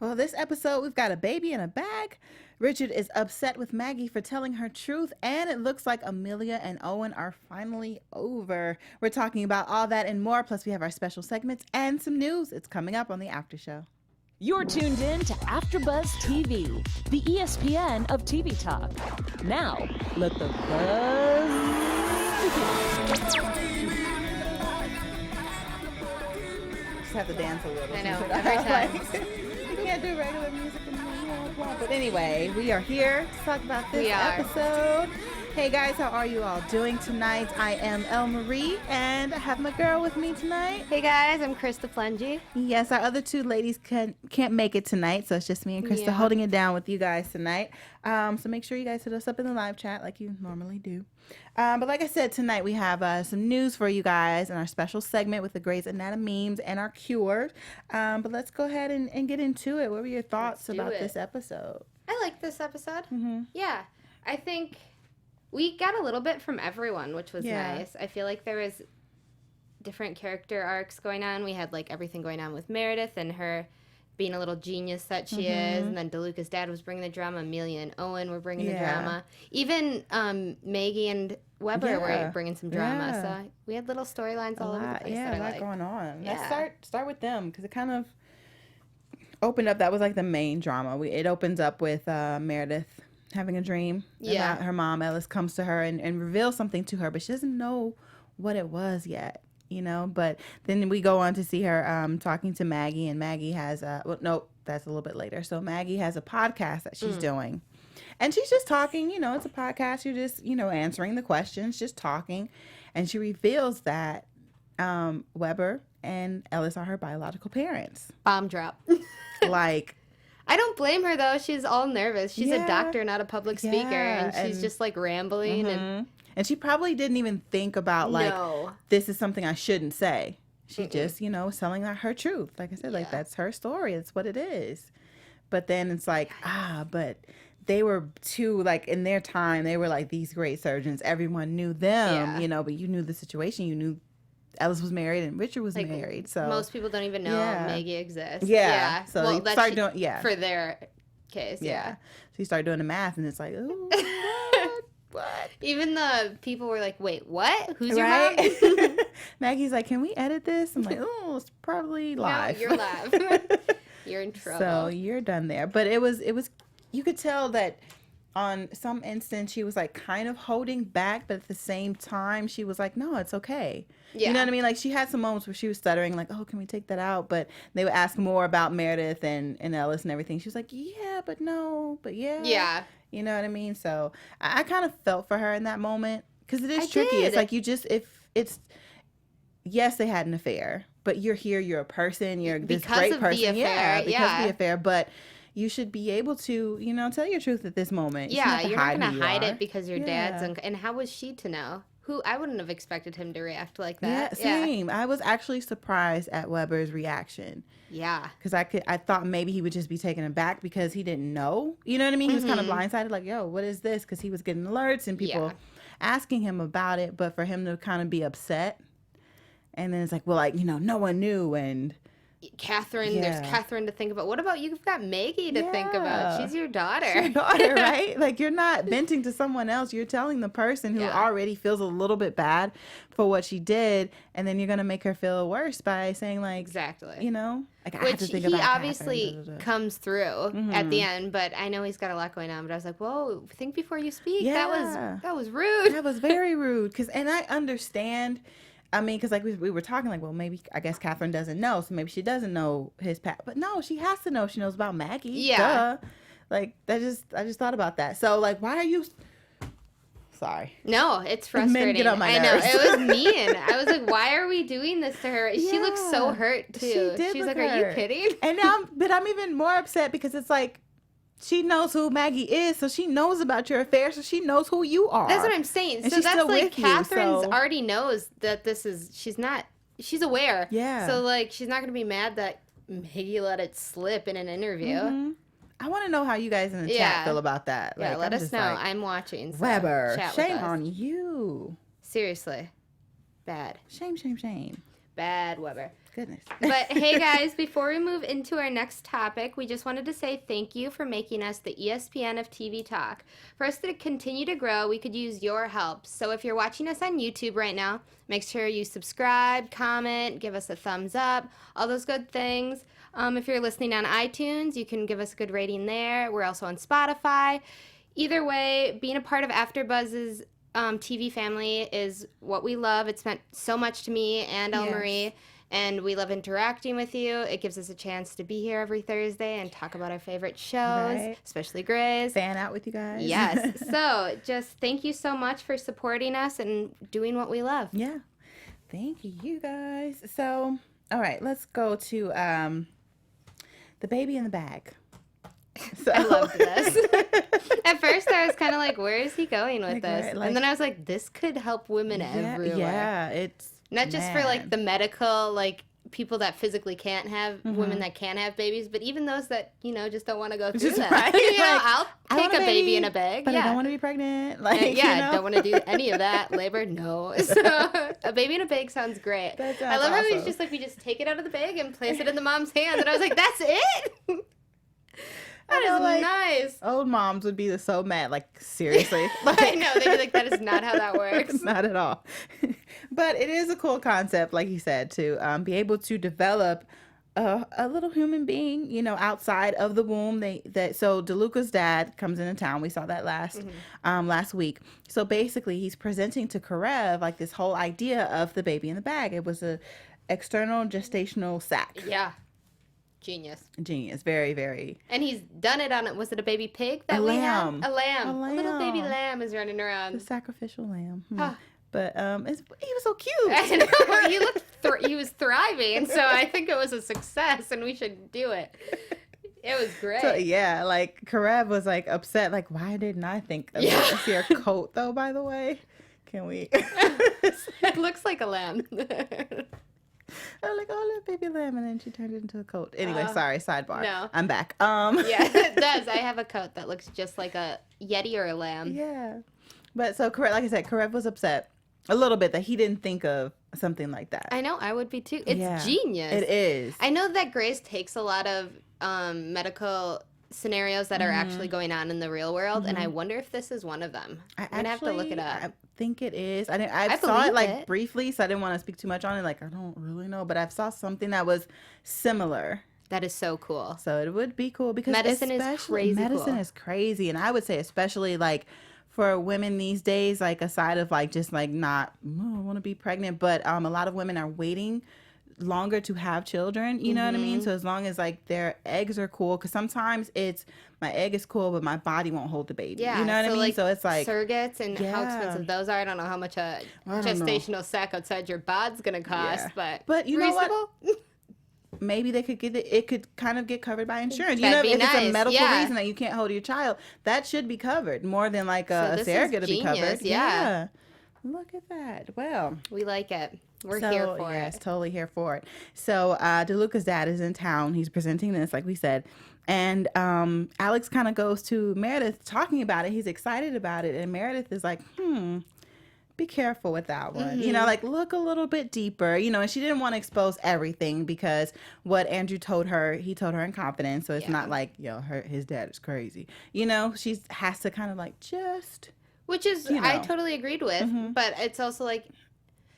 Well, this episode, we've got a baby in a bag. Richard is upset with Maggie for telling her truth, and it looks like Amelia and Owen are finally over. We're talking about all that and more, plus we have our special segments and some news. It's coming up on the After Show. You're tuned in to AfterBuzz TV, the ESPN of TV talk. Now, let the buzz begin. Just have to dance a little. I know, every time. You can't do regular music in here. But anyway, we are here to talk about this episode. Hey guys, how are you all doing tonight? I am Elle Marie, and I have my girl with me tonight. Hey guys, I'm Krista Flentje. Yes, our other two ladies can't make it tonight, so it's just me and Krista holding it down with you guys tonight. So make sure you guys hit us up in the live chat like you normally do. But like I said, tonight we have some news for you guys in our special segment with the Grey's Anatomy memes and our cures. But let's go ahead and get into it. What were your thoughts about this episode? I like this episode. Mm-hmm. Yeah, I think we got a little bit from everyone, which was nice. I feel like there was different character arcs going on. We had like everything going on with Meredith and her being a little genius that she is, and then DeLuca's dad was bringing the drama. Amelia and Owen were bringing the drama. Even Maggie and Weber were bringing some drama. So we had little storylines all over the place. Yeah, a lot going on. Let's start with them because it kind of opened up. That was like the main drama. It opens up with Meredith having a dream about her mom. Ellis comes to her and reveals something to her, but she doesn't know what it was yet, you know. But then we go on to see her talking to Maggie, and Maggie has that's a little bit later. So Maggie has a podcast that she's doing, and she's just talking, you know. It's a podcast. You're just, you know, answering the questions, just talking, and she reveals that Weber and Ellis are her biological parents. Bomb drop. Like, I don't blame her, though. She's all nervous. She's a doctor, not a public speaker, and she's just, like, rambling. And she probably didn't even think about, like, this is something I shouldn't say. She just, you know, was telling her truth. Like I said, like, that's her story. That's what it is. But then it's like, but they were too, like, in their time, they were, like, these great surgeons. Everyone knew them, you know, but you knew the situation. You knew Ellis was married and Richard was married. So most people don't even know Maggie exists. So well, start doing for their case. So you start doing the math, and it's like, ooh, what? Even the people were like, "Wait, what? Who's your mom?" Maggie's like, "Can we edit this?" I'm like, "Oh, it's probably live." No, you're live. You're in trouble. So you're done there. But it was. You could tell that. On some instance, she was like kind of holding back, but at the same time, she was like, no, it's okay. Yeah. You know what I mean? Like, she had some moments where she was stuttering, like, oh, can we take that out? But they would ask more about Meredith and Ellis and everything. She was like, yeah, but no, but yeah. Yeah. You know what I mean? So I kind of felt for her in that moment because it is tricky. It's like yes, they had an affair, but you're here, you're a person, you're this great person. Because of the affair, but you should be able to, you know, tell your truth at this moment. You're not going to hide it because your dad's and how was she to know? I wouldn't have expected him to react like that. Yeah, same. I was actually surprised at Weber's reaction. Yeah. Because I thought maybe he would just be taken aback because he didn't know. You know what I mean? He was kind of blindsided, like, yo, what is this? Because he was getting alerts and people asking him about it. But for him to kind of be upset. And then it's like, well, like, you know, no one knew. And Catherine, there's Catherine to think about. What about you've got Maggie to think about? She's your daughter. She's your daughter, right? Like, you're not venting to someone else. You're telling the person who already feels a little bit bad for what she did, and then you're going to make her feel worse by saying, like, exactly, you know? Like, which I have to think he about obviously comes through at the end, but I know he's got a lot going on, but I was like, whoa, think before you speak. Yeah. That was rude. That was very rude. And I understand. I mean, because like we were talking, like, well, maybe I guess Catherine doesn't know, so maybe she doesn't know his past. But no, she has to know. She knows about Maggie. Yeah. Duh. Like, I just thought about that. So, like, why are you? Sorry. No, it's frustrating. Men get on my nerves. I know, it was mean. I was like, why are we doing this to her? She looks so hurt too. She's like, are you kidding? And now, but I'm even more upset because it's like, she knows who Maggie is, so she knows about your affair, so she knows who you are. That's what I'm saying. And so that's like Catherine's already knows that she's aware. Yeah. So, like, she's not going to be mad that Maggie let it slip in an interview. Mm-hmm. I want to know how you guys in the chat feel about that. Yeah, like, let us know. Like, I'm watching. So Weber, shame on you. Seriously. Bad. Shame. Bad Weber. Goodness. But hey, guys, before we move into our next topic, we just wanted to say thank you for making us the ESPN of TV talk. For us to continue to grow, we could use your help. So if you're watching us on YouTube right now, make sure you subscribe, comment, give us a thumbs up, all those good things. If you're listening on iTunes, you can give us a good rating there. We're also on Spotify. Either way, being a part of AfterBuzz's TV family is what we love. It's meant so much to me and Marie. And we love interacting with you. It gives us a chance to be here every Thursday and talk about our favorite shows, especially Grey's. Fan out with you guys. Yes. So just thank you so much for supporting us and doing what we love. Yeah. Thank you guys. So, all right, let's go to the baby in the bag. So. I loved this. At first, I was kind of like, where is he going with this? Right, like, and then I was like, this could help women everywhere. Yeah, it's... Not just for, like, the medical, like, people that physically can't have, women that can have babies, but even those that, you know, just don't want to go through that. Right? You know, like, I'll take a baby in a bag. But I don't want to be pregnant. Like, don't want to do any of that. Labor, no. So a baby in a bag sounds great. I love how he's just like, we just take it out of the bag and place it in the mom's hand. And I was like, that's it? That is like, nice. Old moms would be so mad. Like, seriously. Like, I know. They'd be like, that is not how that works. Not at all. But it is a cool concept, like you said, to be able to develop a little human being, you know, outside of the womb. So DeLuca's dad comes into town. We saw that last week. So basically, he's presenting to Karev, like, this whole idea of the baby in the bag. It was a external gestational sac. Yeah. Genius. Very, very. And he's done it on, was it a baby pig that we had? A lamb. A little baby lamb is running around. The sacrificial lamb. But he was so cute. I know. He was thriving, so I think it was a success, and we should do it. It was great. So, yeah, like, Karev was, like, upset. Like, why didn't I think of this? Is your coat, though, by the way? Can we? It looks like a lamb. I'm like, oh, little baby lamb, and then she turned it into a coat. Anyway, sorry, sidebar. No. I'm back. Yeah, it does. I have a coat that looks just like a yeti or a lamb. Yeah. But so, like I said, Karev was upset a little bit that he didn't think of something like that. I know, I would be too. It's genius. It is. I know that Grace takes a lot of medical scenarios that are actually going on in the real world, and I wonder if this is one of them. I'm going to have to look it up. I think it is. I saw it, like, briefly, so I didn't want to speak too much on it. Like, I don't really know, but I saw something that was similar. That is so cool. So it would be cool because medicine is crazy. Medicine is crazy, and I would say especially, like, for women these days, like, aside of, like, just, like, not, I want to be pregnant, but a lot of women are waiting longer to have children, you know what I mean? So as long as, like, their eggs are cool, because sometimes it's, my egg is cool, but my body won't hold the baby. Yeah, you know what I mean? Like, so it's like surrogates and how expensive those are. I don't know how much a gestational sac outside your bod's gonna cost, but you reasonable? know what? Maybe they could get it could kind of get covered by insurance. That'd you know, if nice. It's a medical reason that you can't hold your child, that should be covered more than, like, a surrogate to be covered. Yeah. Look at that. Well, we like it. We're here for it. Yes, totally here for it. So DeLuca's dad is in town. He's presenting this, like we said. And Alex kind of goes to Meredith talking about it. He's excited about it. And Meredith is like, be careful with that one. You know, like, look a little bit deeper. You know, and she didn't want to expose everything because what Andrew told her, he told her in confidence. So it's not like, his dad is crazy. You know, she has to kind of, like, just... Which is, I totally agreed with. But it's also like...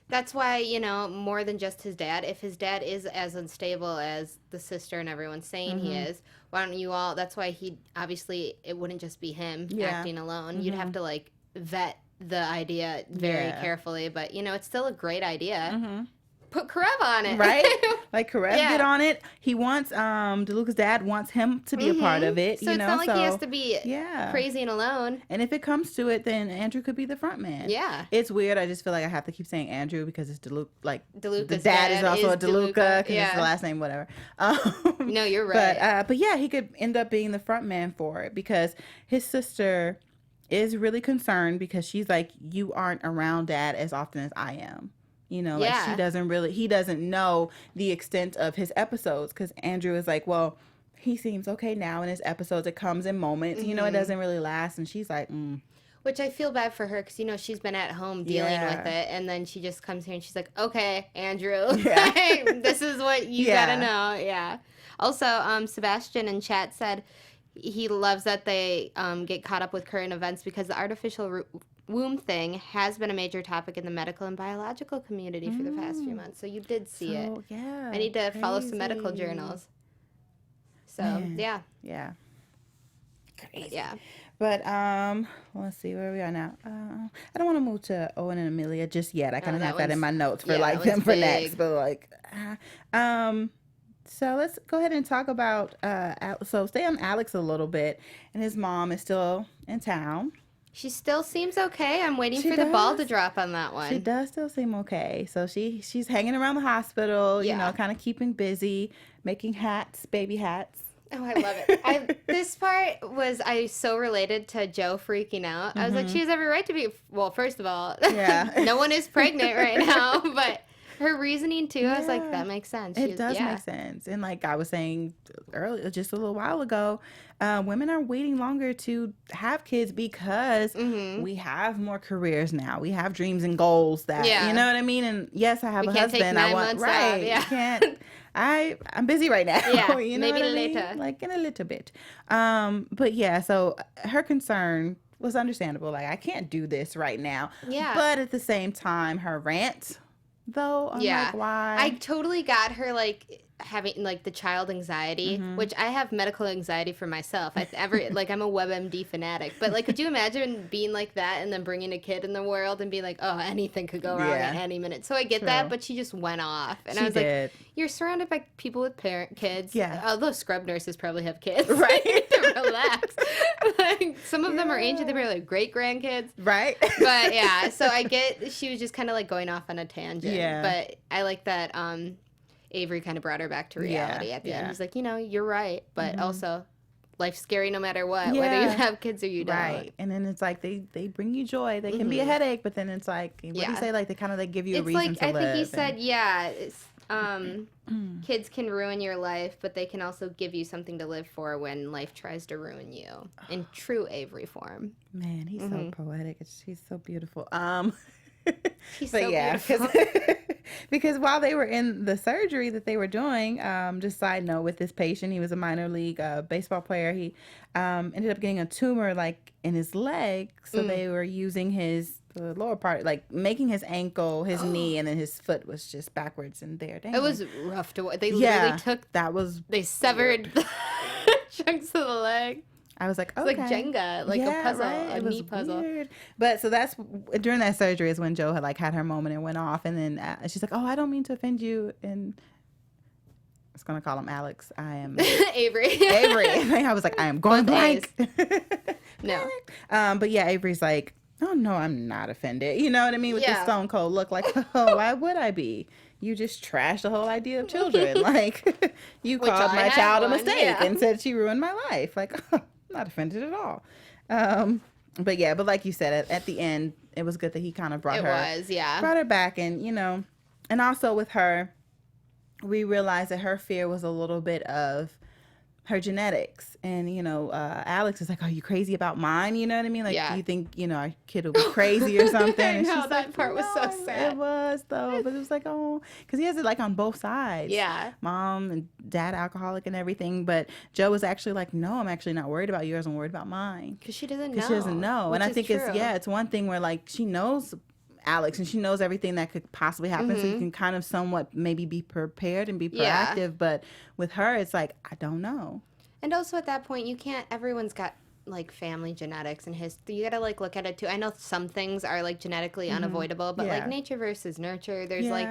That's why, you know, more than just his dad, if his dad is as unstable as the sister and everyone's saying he is, why don't you all, that's why it wouldn't just be him acting alone. You'd have to, like, vet the idea very carefully, but, you know, it's still a great idea. Put Karev on it. Right? Like, Karev get on it. He wants, DeLuca's dad wants him to be a part of it. So it's not like he has to be crazy and alone. And if it comes to it, then Andrew could be the front man. Yeah. It's weird. I just feel like I have to keep saying Andrew because it's DeLuca. Like, DeLuca's the dad is also a DeLuca because it's the last name, whatever. No, you're right. But yeah, he could end up being the front man for it because his sister is really concerned because she's like, you aren't around Dad as often as I am. You know, like, he doesn't know the extent of his episodes because Andrew is like, well, he seems okay now in his episodes. It comes in moments, you know, it doesn't really last. And she's like, Which I feel bad for her because, she's been at home dealing with it. And then she just comes here and she's like, okay, Andrew, this is what you got to know. Yeah. Also, Sebastian in chat said he loves that they get caught up with current events because the artificial womb thing has been a major topic in the medical and biological community for the past few months. So you did see it. Yeah. I need to follow some medical journals. So, yeah. Yeah. Crazy. Yeah. But let's see where we are now. I don't want to move to Owen and Amelia just yet. I kind of have that in my notes for them for next. But so let's go ahead and talk about so stay on Alex a little bit. And his mom is still in town. She still seems okay. I'm waiting for the ball to drop on that one. She does still seem okay. So she's hanging around the hospital, kind of keeping busy, making hats, baby hats. Oh, I love it. This part I so related to Joe freaking out. I was like, she has every right to be, well, first of all, no one is pregnant right now, but her reasoning too, I was like, that makes sense. It does make sense. And like I was saying earlier, just a little while ago, women are waiting longer to have kids because we have more careers now. We have dreams and goals that, you know what I mean? And yes, I have a husband. Take 9 months off. Yeah. Can't. I'm busy right now. Yeah, you know maybe what I mean? later. Like in a little bit. But yeah, so her concern was understandable. Like, I can't do this right now. Yeah. But at the same time, her rant, though, I'm like, why? I totally got her, like, having, like, the child anxiety, which I have medical anxiety for myself. I'm a WebMD fanatic. But, like, could you imagine being like that and then bringing a kid in the world and being like, oh, anything could go wrong at any minute. So I get that, but she just went off. And I was like, you're surrounded by people with kids. Yeah. Although scrub nurses probably have kids. Right. To relax. Like, some of them are ancient. They were, like, great-grandkids. Right. But, yeah, so I get she was just kind of, like, going off on a tangent. Yeah. But I like that Avery kind of brought her back to reality at the end. He's like, you're right, but also life's scary no matter what, whether you have kids or you don't. Right. And then it's like they bring you joy. They can be a headache, but then it's like, what do you say? Like, they kind of like give you a reason to live. I think he said, kids can ruin your life, but they can also give you something to live for when life tries to ruin you in true Avery form. Man, he's so poetic. He's so beautiful. He's so beautiful. Because while they were in the surgery that they were doing, just side note with this patient, he was a minor league baseball player. He ended up getting a tumor like in his leg, so they were using his lower part, like making his ankle, his knee, and then his foot was just backwards and there. Dang. It was rough to watch. They literally took they severed the chunks of the leg. I was like, okay. It's like Jenga, like a puzzle, a knee puzzle. Weird. But so that's during that surgery is when Joe had her moment and went off, and then she's like, "Oh, I don't mean to offend you," and I was gonna call him Alex. I am Avery. I was like, I am going blank. No. But yeah, Avery's like, "Oh no, I'm not offended." You know what I mean? With this stone cold look, like, "Oh, why would I be? You just trashed the whole idea of children. Like, you called my child a mistake and said she ruined my life. Like, oh, not offended at all." But like you said, at the end, it was good that he kind of brought her back. And, and also with her, we realized that her fear was a little bit of her genetics. And, Alex is like, "Are you crazy about mine?" You know what I mean? Like, do you think, our kid will be crazy or something? And she's that part was so sad. It was, though. But it was like, oh, because he has it like on both sides. Yeah. Mom and dad alcoholic and everything. But Joe was actually like, "No, I'm actually not worried about yours. I'm worried about mine." Because she doesn't know. Because she doesn't know. And I think it's one thing where like she knows Alex and she knows everything that could possibly happen, so you can kind of somewhat maybe be prepared and be proactive. But with her, it's like, I don't know. And also at that point, everyone's got like family genetics and history. You gotta like look at it too. I know some things are like genetically unavoidable, but like nature versus nurture, there's like,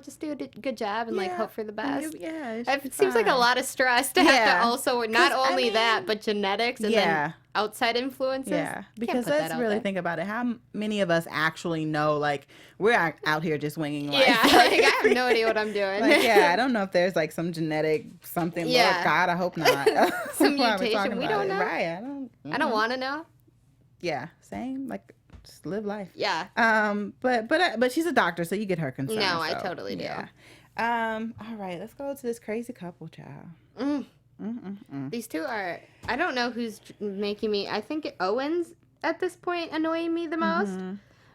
just do a good job and like hope for the best. It seems like a lot of stress to have to also not only that, but genetics and then outside influences. Yeah, because let's really think about it. How many of us actually know, like, we're out here just winging life? Yeah, like, I have no idea what I'm doing. Like, I don't know if there's like some genetic something. Yeah. Lord God, I hope not. Some mutation. We don't know. Right. I don't want to know. Yeah, same. Like, just live life. Yeah. But she's a doctor, so you get her concern. No, I totally do. Yeah. All right, let's go to this crazy couple, child. These two are, I don't know who's making me, I think Owens at this point annoying me the most. Mm-hmm.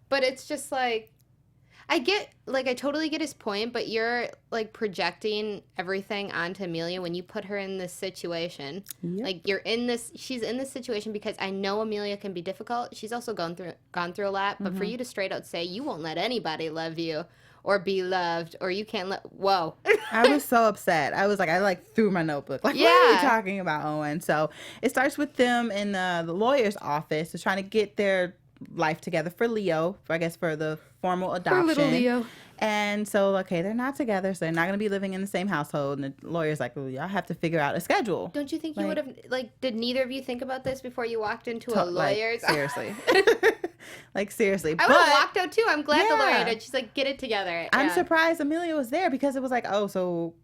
But it's just like, I totally get his point, but you're, like, projecting everything onto Amelia when you put her in this situation. Yep. Like, she's in this situation because I know Amelia can be difficult. She's also gone through a lot, but for you to straight out say, you won't let anybody love you or be loved, or you can't whoa. I was so upset. I was like, I threw my notebook. Like, what are you talking about, Owen? So it starts with them in the lawyer's office. They're trying to get their life together for Leo, for the formal adoption. For little Leo. And so, okay, they're not together, so they're not going to be living in the same household. And the lawyer's like, well, y'all have to figure out a schedule. Don't you think you would have, did neither of you think about this before you walked into a lawyer's? Seriously. Seriously. I would have walked out, too. I'm glad the lawyer did. She's like, get it together. I'm surprised Amelia was there because it was like,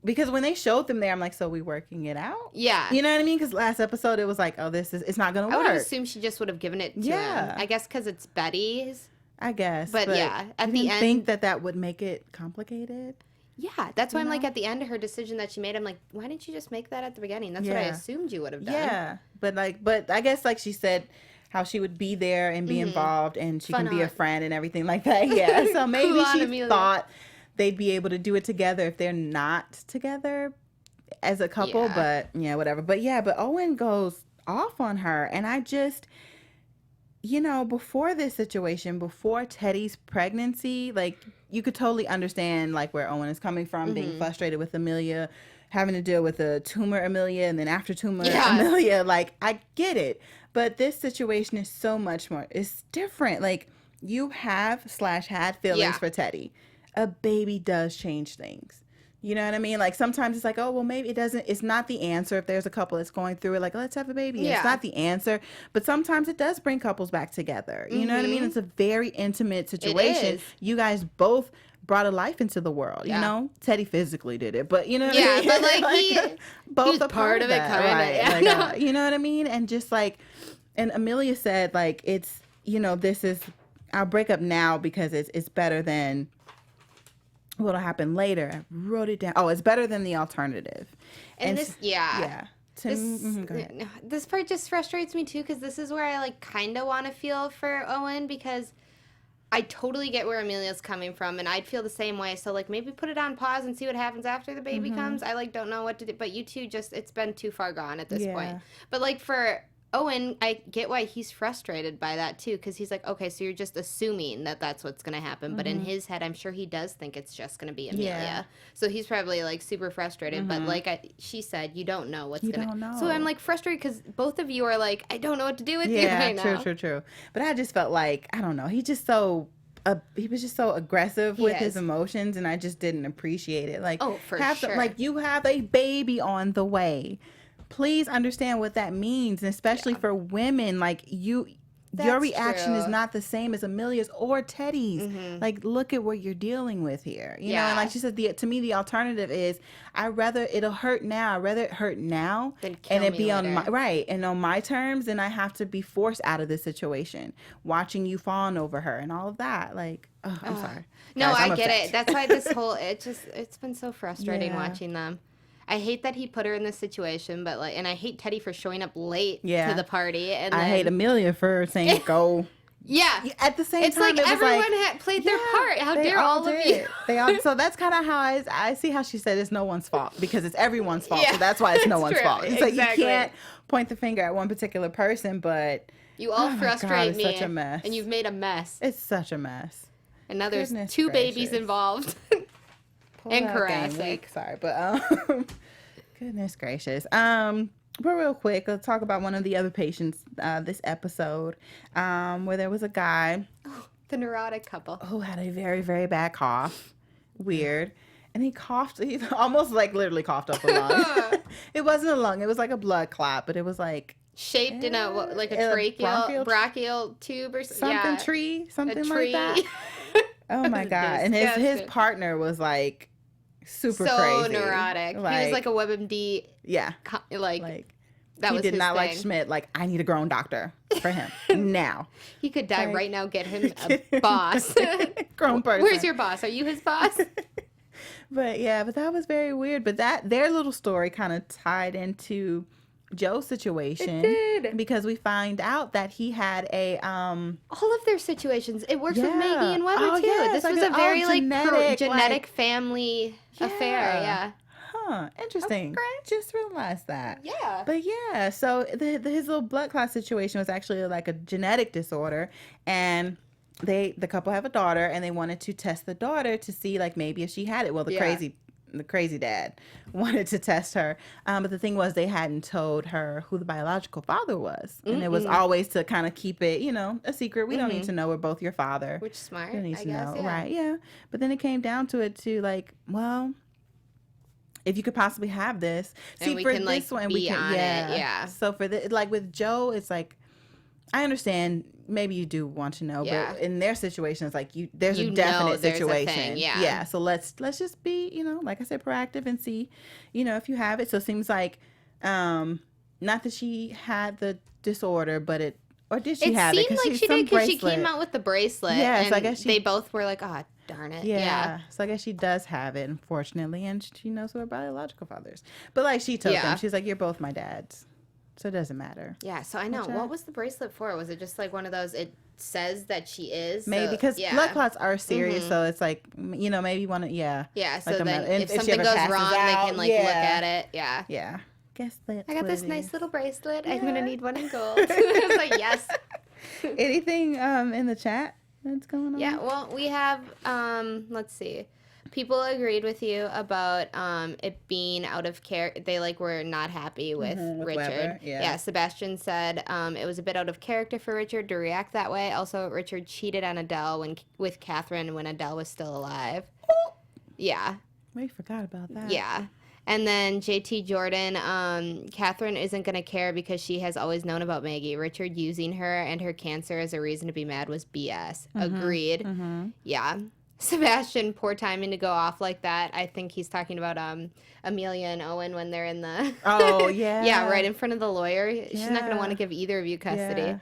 because when they showed them there, I'm like, so we working it out? Yeah. You know what I mean? Because last episode, it was like, it's not going to work. I would have assumed she just would have given it to him. I guess because it's Betty's. I guess. But yeah, at the end. Think that would make it complicated? Yeah, that's why I'm like, at the end of her decision that she made, I'm like, why didn't you just make that at the beginning? That's what I assumed you would have done. Yeah, but I guess like she said, how she would be there and be involved and she can be a friend and everything like that. Yeah, so maybe she thought they'd be able to do it together if they're not together as a couple, but whatever. But Owen goes off on her and I just... before this situation, before Teddy's pregnancy, you could totally understand, where Owen is coming from, being frustrated with Amelia, having to deal with a tumor Amelia, and then after tumor Amelia. I get it. But this situation is so much more. It's different. You had feelings for Teddy. A baby does change things. You know what I mean? Sometimes it's oh, well, maybe it's not the answer if there's a couple that's going through it, let's have a baby. Yeah. It's not the answer. But sometimes it does bring couples back together. You know what I mean? It's a very intimate situation. It is. You guys both brought a life into the world, you know? Teddy physically did it, but you know what I mean? Yeah, but both he's a part of it, kind of. You know what I mean? And just and Amelia said, it's, this is, I'll break up now because it's better than what'll happen later. I wrote it down. Oh, it's better than the alternative. And this, this part just frustrates me too, because this is where I kind of want to feel for Owen, because I totally get where Amelia's coming from, and I'd feel the same way. So maybe put it on pause and see what happens after the baby comes. I don't know what to do, but you two it's been too far gone at this point. But for Owen, I get why he's frustrated by that too, because he's like, okay, so you're just assuming that that's what's going to happen. But in his head, I'm sure he does think it's just going to be Amelia. Yeah. So he's probably super frustrated. But she said, you don't know what's going to happen. So I'm frustrated because both of you are I don't know what to do with you right now. True. But I just felt I don't know. He was just so aggressive with his emotions, and I just didn't appreciate it. Sure. You have a baby on the way. Please understand what that means, and especially for women. Your reaction is not the same as Amelia's or Teddy's. Look at what you're dealing with here. You know, and she said, to me, the alternative is it'll hurt now. I'd rather it hurt now and it be on my terms, and I have to be forced out of this situation, watching you fawn over her and all of that. I'm sorry. No, guys, I get it. That's why this whole it's been so frustrating watching them. I hate that he put her in this situation, but and I hate Teddy for showing up late to the party. And I hate Amelia for saying go. Yeah. At the same time, it's everyone had played their part. How dare all of you? So that's kind of how I see how she said it's no one's fault, because it's everyone's fault. So that's why it's no one's fault. It's you can't point the finger at one particular person, but you all frustrate me. Such a mess. And you've made a mess. It's such a mess. And now there's two babies involved. And harassing. Sorry, but goodness gracious. But real quick, let's talk about one of the other patients this episode, where there was a guy, the neurotic couple, who had a very, very bad cough. Weird. And he almost literally coughed up a lung. It wasn't a lung, it was a blood clot, but it was shaped in a brachial tube or something. Something like that. Oh my God. And his partner was super crazy. So neurotic. He was a WebMD. Yeah. That was he did not thing. Like Schmidt. I need a grown doctor for him now. He could die right now. Get him a boss. Grown person. Where's your boss? Are you his boss? But that was very weird. But their little story kind of tied into Joe's situation. It did. Because we find out that he had a all of their situations. It works with Maggie and Weber too. Yeah, this was a very genetic family affair. Yeah. Huh. Interesting. Just realized that. Yeah. But yeah, so his little blood clot situation was actually like a genetic disorder, and the couple have a daughter, and they wanted to test the daughter to see like maybe if she had it. Well, the crazy dad wanted to test her, but the thing was they hadn't told her who the biological father was, and it was always to kind of keep it, a secret. We don't need to know we're both your father. Which is smart. We don't need to guess, know, right? Yeah. But then it came down to it too, like, well, if you could possibly have this, and see, we for can this one, we can, yeah. So for the like with Joe, it's like, I understand. Maybe you do want to know, but in their situation, it's like there's a definite situation. Yeah. So let's just be, like I said, proactive and see, if you have it. So it seems like, not that she had the disorder, but or did she have it? It seemed like she did because she came out with the bracelet. Yeah, and so I guess they both were like, oh, darn it. Yeah. So I guess she does have it, unfortunately, and she knows who her biological father is. But like she told them, she's like, you're both my dads. So it doesn't matter. Yeah, so I know. What was the bracelet for? Was it just like one of those, it says that she is? Maybe, because blood clots are serious, so it's like, maybe you want to, Yeah, so like then if something goes wrong, they can like look at it. Yeah. Yeah. Guess that's I got this nice little bracelet. I'm going to need one in gold. I was like, yes. Anything in the chat that's going on? Yeah, well, we have, let's see. People agreed with you about it being out of character. They were not happy with Richard. Weber, yeah. Sebastian said it was a bit out of character for Richard to react that way. Also, Richard cheated on Adele with Catherine when Adele was still alive. Oh. Yeah. We forgot about that. Yeah. And then JT Jordan, Catherine isn't going to care because she has always known about Maggie. Richard using her and her cancer as a reason to be mad was BS. Agreed. Yeah. Sebastian, poor timing to go off like that. I think he's talking about Amelia and Owen when they're in the... Oh, yeah. Yeah, right in front of the lawyer. She's not going to want to give either of you custody.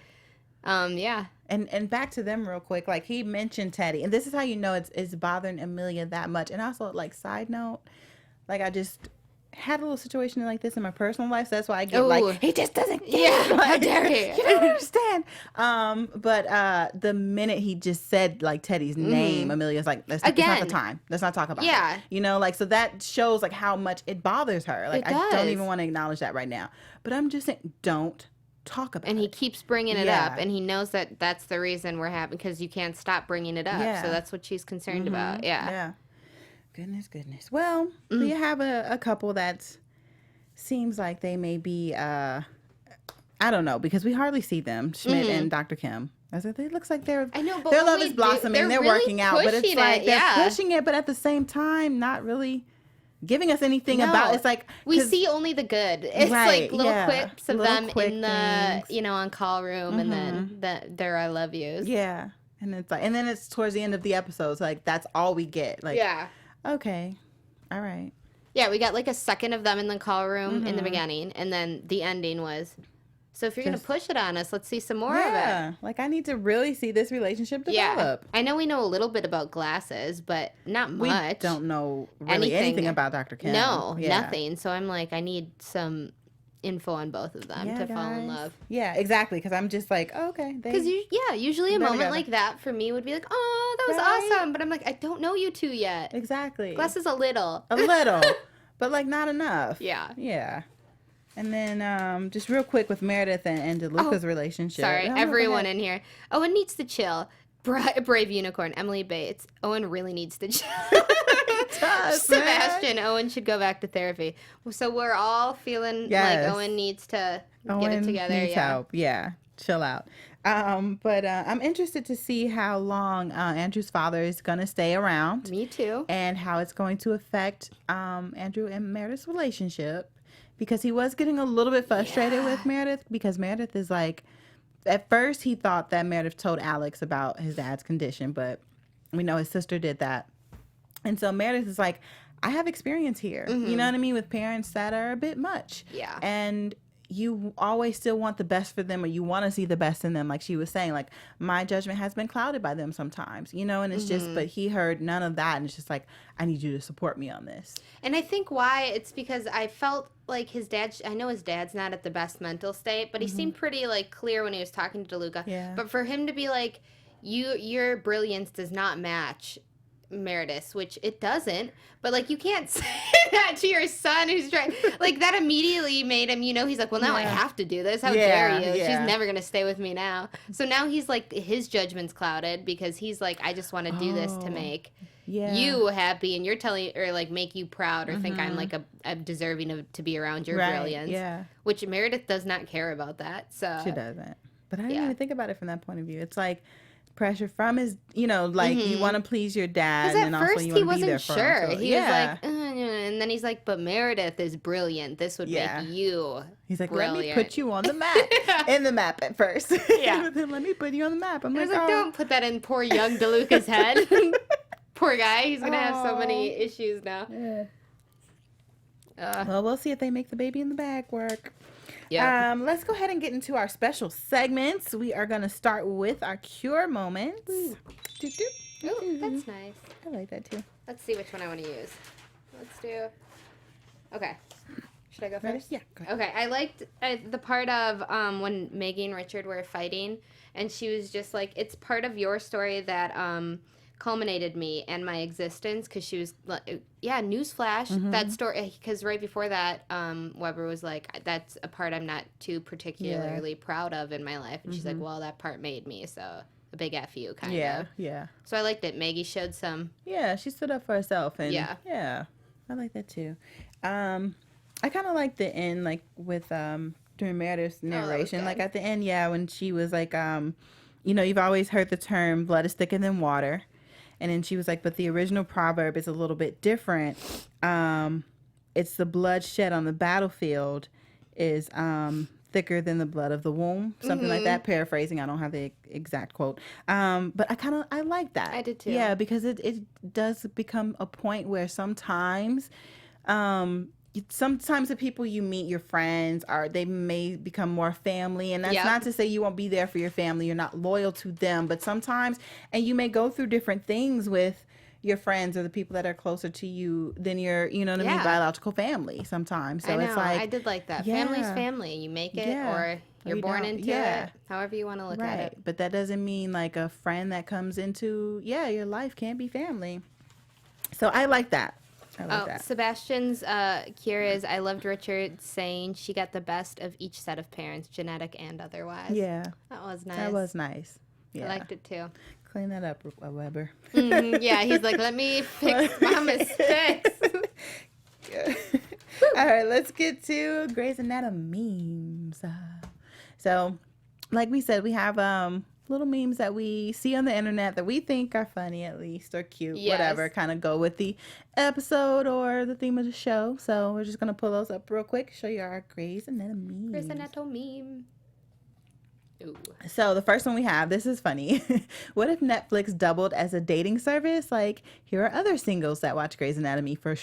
Yeah. And back to them real quick. Like, he mentioned Teddy. And this is how you know it's bothering Amelia that much. And also, like, side note, like, I just had a little situation like this in my personal life, so that's why I get like, he just doesn't get it. Like, how dare he? You don't understand. But the minute he just said like Teddy's name, Amelia's like, that's not the time. Let's not talk about it. Like, so that shows like how much it bothers her. Like, I don't even want to acknowledge that right now. But I'm just saying, don't talk about it. And he keeps bringing it up, and he knows that that's the reason we're having, because you can't stop bringing it up. So that's what she's concerned about. Yeah. Goodness. Well, do you have a couple that seems like they may be, I don't know, because we hardly see them, Schmidt and Dr. Kim. It looks like their love is blossoming. They're really working out, but it's like they're pushing it, but at the same time, not really giving us anything about. It's like we see only the good. It's like little quips of them in the on call room, and then their I love yous. Yeah, and it's like, and then it's towards the end of the episodes, like that's all we get. Like okay, all right. Yeah, we got like a second of them in the call room in the beginning, and then the ending was, so if you're going to push it on us, let's see some more of it. Yeah, like I need to really see this relationship develop. Yeah. I know we know a little bit about glasses, but not much. We don't know really anything about Dr. Kim. No, nothing. So I'm like, I need some info on both of them to fall in love. Yeah, exactly, because I'm just like, oh, okay. Because usually a moment like that for me would be like, oh, that was awesome. But I'm like, I don't know you two yet. Exactly. Glasses a little. But like not enough. Yeah. And then just real quick with Meredith and DeLuca's relationship. Sorry, everyone in here. Owen needs to chill. Brave unicorn, Emily Bates. Owen really needs to chill. Sebastian, Owen should go back to therapy. So we're all feeling like Owen needs to get it together. Needs help. Yeah, chill out. But I'm interested to see how long Andrew's father is going to stay around. Me too. And how it's going to affect Andrew and Meredith's relationship. Because he was getting a little bit frustrated with Meredith, because Meredith is like, at first he thought that Meredith told Alex about his dad's condition, but we know his sister did that. And so Meredith is like, I have experience here. You know what I mean? With parents that are a bit much. Yeah. And you always still want the best for them, or you want to see the best in them. Like she was saying, like, my judgment has been clouded by them sometimes, you know, and it's just, but he heard none of that. And it's just like, I need you to support me on this. And I think why it's because I felt like his dad, I know his dad's not at the best mental state, but he seemed pretty like clear when he was talking to DeLuca. Yeah. But for him to be like, your brilliance does not match Meredith, which it doesn't, but like you can't say that to your son who's trying, like that immediately made him, you know, he's like, well, now I have to do this, how dare you, she's never gonna stay with me now. So now he's like, his judgment's clouded because he's like, I just want to do this to make you happy, and you're telling, or like make you proud, or think I'm like I'm deserving to be around your brilliance, which Meredith does not care about that. So she doesn't, but I didn't even think about it from that point of view. It's like pressure from his, you know, like you want to please your dad, and also you want to be there for him. So, he was like, and then he's like, but Meredith is brilliant. This would make you. He's like, brilliant. Let me put you on the map. In the map at first. Yeah. Let me put you on the map. I'm like, don't put that in poor young DeLuca's head. Poor guy. He's gonna have so many issues now. Yeah. Well, we'll see if they make the baby in the bag work. Yeah. Let's go ahead and get into our special segments. We are going to start with our cure moments. Ooh, that's nice. I like that too. Let's see which one I want to use. Let's do. Okay. Should I go first? Yeah. Go ahead. Okay. I liked the part of when Maggie and Richard were fighting, and she was just like, it's part of your story that culminated me and my existence, because she was newsflash, that story, because right before that Weber was like, that's a part I'm not too particularly proud of in my life, and she's like, well, that part made me, so a big F you kind of. Yeah So I liked it. Maggie showed some, she stood up for herself, and I like that too. I kind of like the end, like with during Meredith's narration, like at the end, when she was like, you know, you've always heard the term blood is thicker than water. And then she was like, but the original proverb is a little bit different. It's the blood shed on the battlefield is thicker than the blood of the womb. Something like that. Paraphrasing. I don't have the exact quote. But I like that. I did too. Yeah, because it does become a point where sometimes the people you meet, your friends, they may become more family, and that's not to say you won't be there for your family, you're not loyal to them, but sometimes, and you may go through different things with your friends or the people that are closer to you than your, you know what I mean, biological family sometimes. So it's like, I did like that. Family's family. You make it or you're born into it. However you want to look at it. But that doesn't mean like a friend that comes into your life can't be family. So I like that. Sebastian's cure is, I loved Richard saying she got the best of each set of parents, genetic and otherwise. Yeah. That was nice. That was nice. Yeah. I liked it too. Clean that up, Weber. Yeah, he's like, let me fix my mistakes. All right, let's get to Grey's Anatomy memes. So, like we said, we have little memes that we see on the internet that we think are funny, at least, or cute, whatever, kind of go with the episode or the theme of the show. So we're just going to pull those up real quick, show you our Grey's Anatomy memes. Grey's Anatomy meme. Ooh. So the first one we have, this is funny. What if Netflix doubled as a dating service? Like, here are other singles that watch Grey's Anatomy for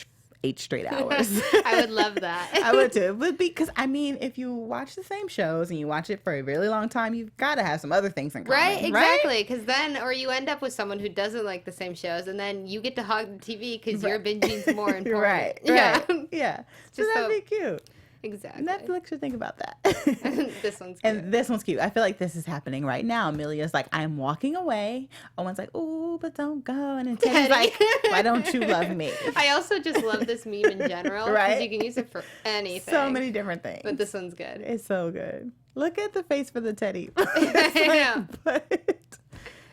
8 straight hours. I would love that. I would too. It would be, because I mean, if you watch the same shows and you watch it for a really long time, you've got to have some other things in common. Right, exactly. Because then, or you end up with someone who doesn't like the same shows, and then you get to hog the TV because your binging's more important. Right. Yeah. So that'd be cute. Exactly. Netflix should think about that. This one's cute. And this one's cute. I feel like this is happening right now. Amelia's like, I'm walking away. Owen's like, ooh, but don't go. And then Teddy's like, why don't you love me? I also just love this meme in general. Right? Because you can use it for anything. So many different things. But this one's good. It's so good. Look at the face for the Teddy. I know.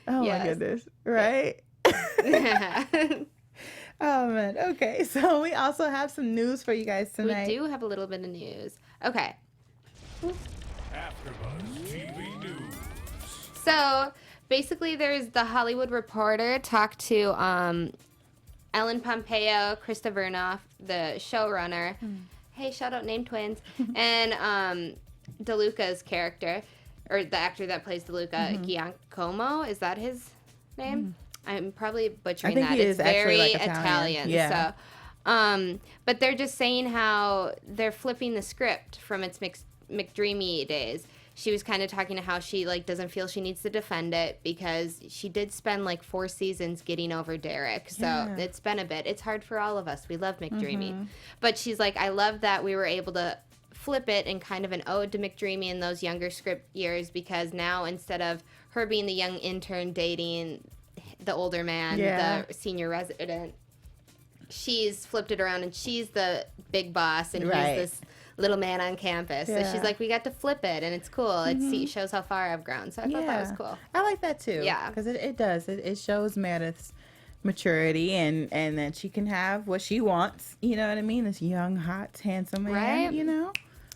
Oh, my goodness. Right? Yeah. Oh, man. Okay. So we also have some news for you guys tonight. We do have a little bit of news. Okay. AfterBuzz TV News. So basically, there's the Hollywood Reporter talked to Ellen Pompeo, Krista Vernoff, the showrunner. Hey, shout out Name Twins. And DeLuca's character, or the actor that plays DeLuca, Giacomo. Is that his name? I'm probably butchering that. It's very like Italian. Yeah. So, but they're just saying how they're flipping the script from its McDreamy days, she was kind of talking to how she like doesn't feel she needs to defend it because she did spend like 4 seasons getting over Derek. So it's been a bit. It's hard for all of us. We love McDreamy. But she's like, I love that we were able to flip it in kind of an ode to McDreamy in those younger script years, because now instead of her being the young intern dating the older man, the senior resident, she's flipped it around and she's the big boss and he's this little man on campus. So she's like, we got to flip it, and it's cool. It shows how far I've grown. So I thought that was cool. I like that too. Yeah, because it does. It shows Meredith's maturity and that she can have what she wants. You know what I mean? This young, hot, handsome man. Right. You know,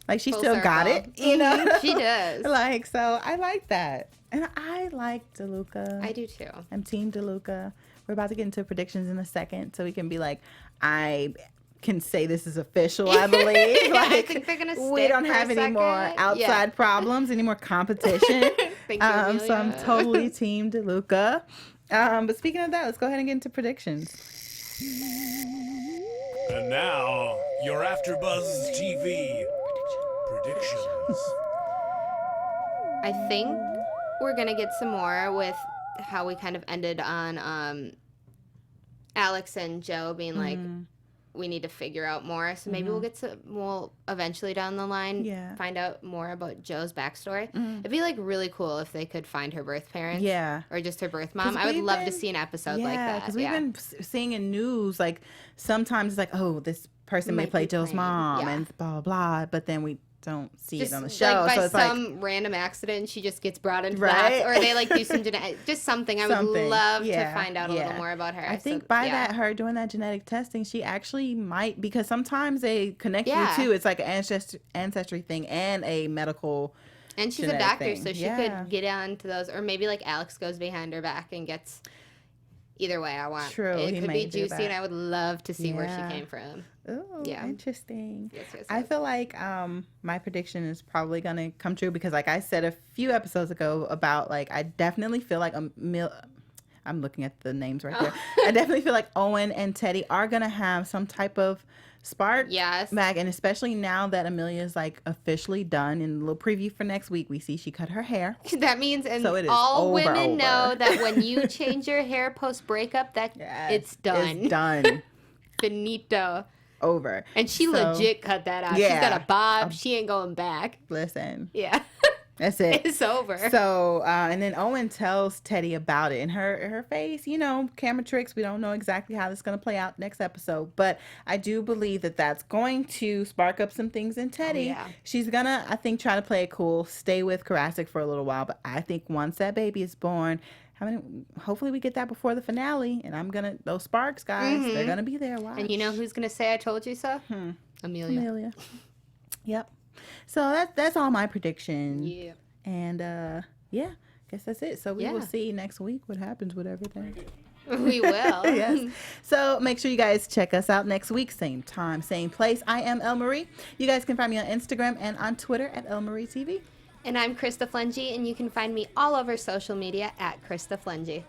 like she still got it. You know, she does. Like, so I like that, and I like DeLuca. I do too. I'm Team DeLuca. We're about to get into predictions in a second, so we can be like, I can say this is official, I believe. Like, I think they're gonna stick we don't have any more outside problems, any more competition. Thank you, so I'm totally Team DeLuca. But speaking of that, let's go ahead and get into predictions. And now, your AfterBuzz TV predictions. I think we're gonna get some more with how we kind of ended on Alex and Joe being like, we need to figure out more. So maybe we'll eventually down the line find out more about Joe's backstory. It'd be like really cool if they could find her birth parents. Yeah. Or just her birth mom. I would love to see an episode like that. Because we've been seeing in news, like sometimes it's like, oh, this person may play Joe's mom and blah, blah, blah. But then we don't see it on the show. Like by so it's some random accident, she just gets brought into that. Or they like do some just something. I would love to find out a little more about her. I think by that, her doing that genetic testing, she actually might, because sometimes they connect you too. It's like an ancestry thing and a medical. And she's a doctor, so she could get on to those. Or maybe like Alex goes behind her back and gets. Either way, I want. True, it could be juicy, and I would love to see where she came from. Oh, interesting. Yes. I feel like my prediction is probably going to come true because, like I said a few episodes ago about, like, I definitely feel like I'm looking at the names right there. I definitely feel like Owen and Teddy are going to have some type of spark back, and especially now that Amelia is like officially done. In a little preview for next week, we see she cut her hair. That means, and so all women know that when you change your hair post breakup, that it's done. It's done. Finito. Over. And she legit cut that out. She's got a bob. She ain't going back. Listen. Yeah. That's it. It's over. So, and then Owen tells Teddy about it. And her face, you know, camera tricks. We don't know exactly how this is going to play out next episode. But I do believe that that's going to spark up some things in Teddy. Oh, yeah. She's going to, I think, try to play it cool, stay with Karasik for a little while. But I think once that baby is born, hopefully we get that before the finale. And those sparks, guys, they're going to be there. Watch. And you know who's going to say I told you so? Amelia. Yep. So that's all my predictions. Yeah. And I guess that's it. So we will see next week what happens with everything. We will. Yes. So make sure you guys check us out next week. Same time, same place. I am Elle Marie. You guys can find me on Instagram and on Twitter at Elle Marie TV. And I'm Krista Flentje, and you can find me all over social media at Krista Flentje.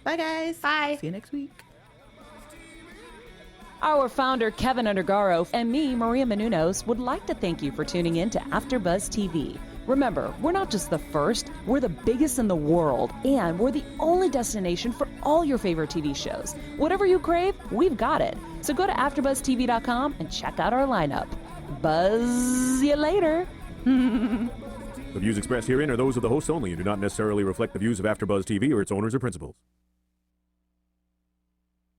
Bye, guys. Bye. See you next week. Our founder, Kevin Undergaro, and me, Maria Menounos, would like to thank you for tuning in to AfterBuzz TV. Remember, we're not just the first, we're the biggest in the world, and we're the only destination for all your favorite TV shows. Whatever you crave, we've got it. So go to AfterBuzzTV.com and check out our lineup. Buzz you later. The views expressed herein are those of the hosts only and do not necessarily reflect the views of AfterBuzz TV or its owners or principals.